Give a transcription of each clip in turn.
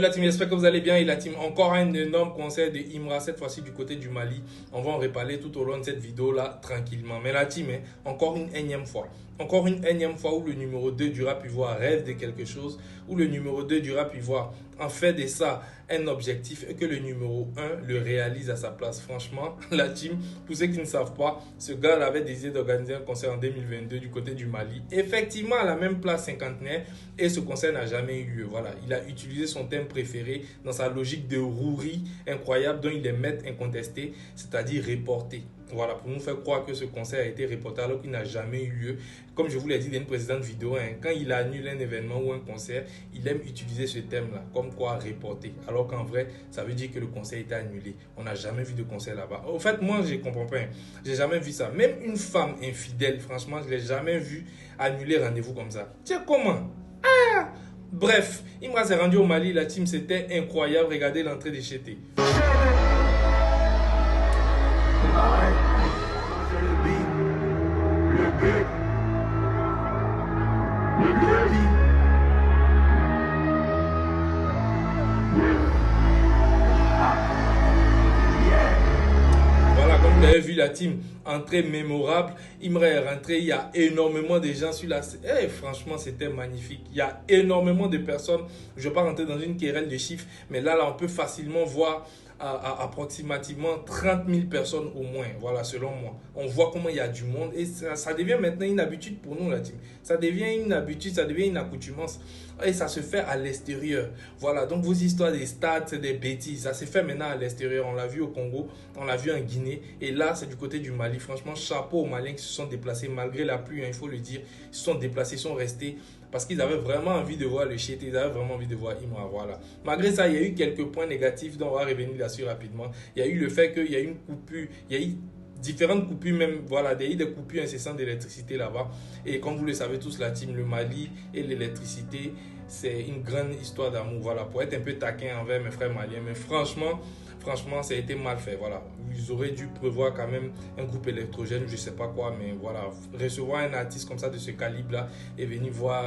La team, j'espère que vous allez bien. Et la team, encore un énorme concert de Imra, cette fois-ci du côté du Mali. On va en reparler tout au long de cette vidéo-là, tranquillement. Mais la team, encore une énième fois. Encore une énième fois où le numéro 2 du rap Ivoire rêve de quelque chose, où le numéro 2 du rap Ivoire en fait de ça un objectif et que le numéro 1 le réalise à sa place. Franchement, la team, pour ceux qui ne savent pas, ce gars avait désiré d'organiser un concert en 2022 du côté du Mali. Effectivement, à la même place cinquantenaire, et ce concert n'a jamais eu lieu. Voilà, il a utilisé son thème préféré dans sa logique de rouerie incroyable dont il est maître incontesté, c'est-à-dire reporter. Voilà, pour nous faire croire que ce concert a été reporté alors qu'il n'a jamais eu lieu. Comme je vous l'ai dit dans une précédente vidéo, quand il annule un événement ou un concert, il aime utiliser ce thème-là, comme quoi reporter. Alors qu'en vrai, ça veut dire que le concert était annulé. On n'a jamais vu de concert là-bas. En fait, moi, je ne comprends pas. J'ai jamais vu ça. Même une femme infidèle, franchement, je ne l'ai jamais vu annuler rendez-vous comme ça. Tiens, comment? Bref, Imra s'est rendu au Mali, la team, c'était incroyable. Regardez l'entrée des Chétés. Voilà, comme vous l'avez vu, la team, entrée mémorable. Imra est rentré, il y a énormément de gens sur la scène. Franchement, c'était magnifique. Il y a énormément de personnes. Je ne vais pas rentrer dans une querelle de chiffres, mais là, on peut facilement voir approximativement 30 000 personnes au moins, voilà, selon moi. On voit comment il y a du monde et ça devient maintenant une habitude pour nous, la team. Ça devient une habitude, ça devient une accoutumance et ça se fait à l'extérieur. Voilà, donc vos histoires des stades, c'est des bêtises. Ça se fait maintenant à l'extérieur. On l'a vu au Congo, on l'a vu en Guinée et là, c'est du côté du Mali. Franchement, chapeau aux Maliens qui se sont déplacés malgré la pluie, il faut le dire. Ils se sont déplacés, ils sont restés parce qu'ils avaient vraiment envie de voir le shit, ils avaient vraiment envie de voir Imra, voilà. Malgré ça, il y a eu quelques points négatifs dont on va revenir là-dessus rapidement. Il y a eu le fait qu'il y a eu une coupure, il y a eu différentes coupures même, voilà, il y a eu des coupures incessantes d'électricité là-bas. Et comme vous le savez tous, la team, le Mali et l'électricité, c'est une grande histoire d'amour, voilà, pour être un peu taquin envers mes frères maliens. Mais franchement, ça a été mal fait, voilà. Ils auraient dû prévoir quand même un groupe électrogène, je sais pas quoi, mais voilà, recevoir un artiste comme ça de ce calibre-là et venir voir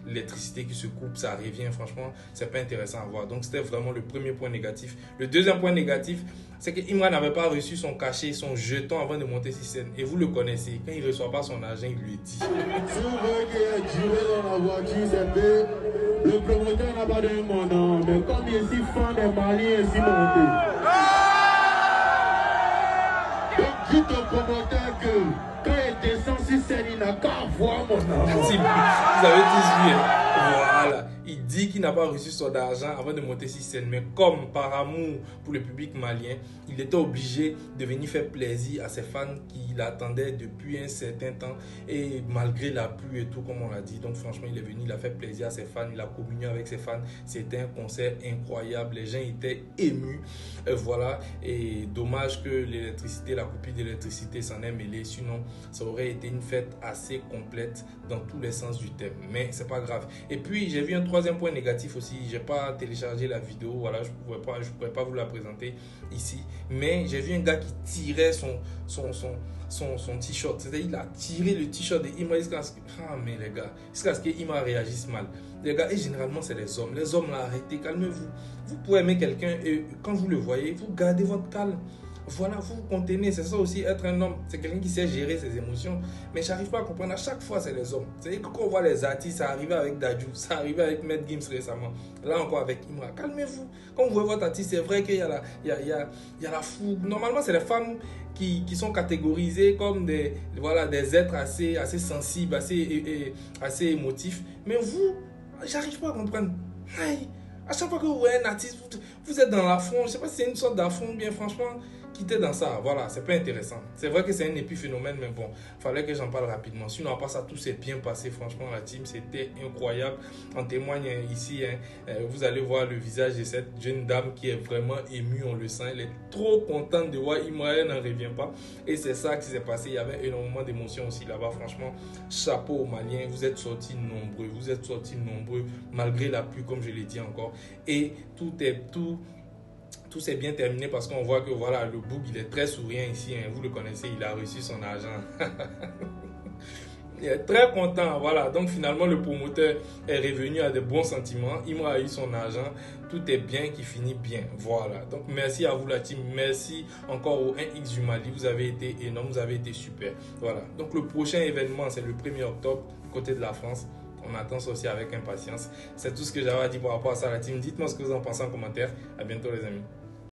l'électricité qui se coupe, ça revient, franchement, c'est pas intéressant à voir. Donc c'était vraiment le premier point négatif. Le deuxième point négatif, c'est que Imra n'avait pas reçu son cachet, son jeton avant de monter sur scène. Et vous le connaissez, quand il ne reçoit pas son argent, il lui dit. Tu veux qu'il ait duré dans la voiture, c'est que le promoteur n'a pas donné mon nom, mais comme il est si fan des Maliens, il est si monté. Donc dites au promoteur que quand il descend sur scène, il n'a qu'à voir mon nom. Vous avez tous vu, voilà. Il dit qu'il n'a pas reçu son argent avant de monter sur scène, mais comme par amour pour le public malien, il était obligé de venir faire plaisir à ses fans qui l'attendaient depuis un certain temps et malgré la pluie et tout, comme on l'a dit. Donc franchement, il est venu, il a fait plaisir à ses fans, il a communié avec ses fans. C'était un concert incroyable, les gens étaient émus, voilà. Et dommage que l'électricité, la coupure d'électricité s'en est mêlée, sinon ça aurait été une fête assez complète dans tous les sens du thème, mais c'est pas grave. Et puis j'ai vu un troisième point négatif aussi, j'ai pas téléchargé la vidéo, voilà, je pourrais pas vous la présenter ici, mais j'ai vu un gars qui tirait son t-shirt, c'est-à-dire il a tiré le t-shirt de Imra jusqu'à ce que, mais les gars, jusqu'à ce que Imra réagisse mal. Les gars, et généralement c'est les hommes là, arrêtez, calmez-vous. Vous pouvez aimer quelqu'un et quand vous le voyez, vous gardez votre calme. Voilà, vous vous contenez, c'est ça aussi, être un homme, c'est quelqu'un qui sait gérer ses émotions. Mais j'arrive pas à comprendre, à chaque fois c'est les hommes. C'est-à-dire que quand on voit les artistes, ça arrivait avec Dadju, ça arrivait avec Matt Gims récemment, là encore avec Imra. Calmez-vous, quand vous voyez votre artiste, c'est vrai qu'il y a la fougue. Normalement, c'est les femmes qui sont catégorisées comme des êtres assez sensibles, assez émotifs. Mais vous, j'arrive pas à comprendre. Aïe. À chaque fois que vous voyez un artiste, vous êtes dans l'affront. Je ne sais pas si c'est une sorte d'affront, bien franchement, quittez dans ça. Voilà, c'est pas intéressant. C'est vrai que c'est un épiphénomène, mais bon, il fallait que j'en parle rapidement. Sinon, à part ça, tout s'est bien passé. Franchement, la team, c'était incroyable. En témoigne ici, vous allez voir le visage de cette jeune dame qui est vraiment émue, on le sent. Elle est trop contente de voir Imra, elle n'en revient pas. Et c'est ça qui s'est passé. Il y avait énormément d'émotions aussi là-bas. Franchement, chapeau aux Maliens. Vous êtes sortis nombreux, malgré la pluie, comme je l'ai dit encore. Et tout s'est bien terminé parce qu'on voit que voilà, le bouc il est très souriant ici, vous le connaissez, il a reçu son argent. Il est très content, voilà. Donc finalement, le promoteur est revenu à de bons sentiments. Imra a eu son argent. Tout est bien qui finit bien. Voilà. Donc merci à vous la team. Merci encore au 1X du Mali. Vous avez été énorme, vous avez été super. Voilà. Donc le prochain événement, c'est le 1er octobre, du côté de la France. On attend ça aussi avec impatience. C'est tout ce que j'avais à dire par rapport à ça la team. Dites-moi ce que vous en pensez en commentaire. À bientôt les amis.